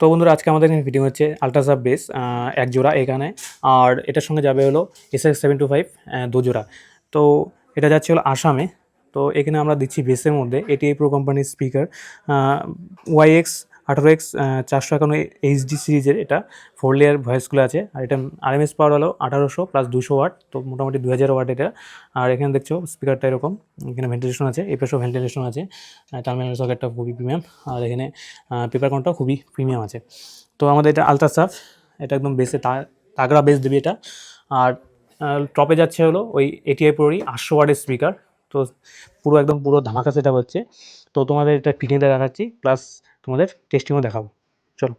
তো বন্ধুরা, আজকে আমাদের এখানে ফিটিং হচ্ছে আল্ট্রাসাব বেস এক জোড়া এখানে। আর এটার সঙ্গে যাবে হলো SX725 দু জোড়া। তো এটা যাচ্ছে হলো আসামে। তো এখানে আমরা দিচ্ছি বেসের মধ্যে ATI Pro কোম্পানির স্পিকার YX18X 451 HD সিরিজের। এটা 4 লেয়ার ভয়েসগুলো আছে। আর এটা RMS পাওয়ার হলো 1800 প্লাস 200 ওয়াট, তো মোটামুটি 2000 ওয়াট এটা। আর এখানে দেখছো স্পিকারটা এরকম, এখানে ভেন্টিলেশন আছে, এই পাশেও ভেন্টিলেশন আছে, টার্মিনাল সকেটটা খুবই প্রিমিয়াম। আর এখানে পেপার কাউন্টটাও খুবই প্রিমিয়াম আছে। তো আমাদের এটা আলট্রাসাফ, এটা একদম বেসে তাগড়া বেস দেবে এটা। আর টপে যাচ্ছে হলো ওই ATI Pro 800 ওয়াটের স্পিকার। তো পুরো ধামাকা সেটা হচ্ছে। তো তোমাদের এটা ফিটিংটা দেখাচ্ছি, প্লাস তোমাদের টেস্টিংও দেখাবো। চলো।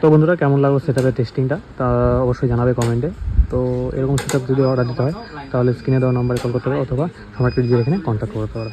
তো বন্ধুরা, কেমন লাগলো সেটআপের টেস্টিংটা তা অবশ্যই জানাবে কমেন্টে। তো এরকম সেটআপ যদি অর্ডার দিতে হয় তাহলে স্ক্রিনে দেওয়া নম্বরে কল করতে হবে, অথবা সম্রাট এখানে কন্ট্যাক্ট করতে পারো।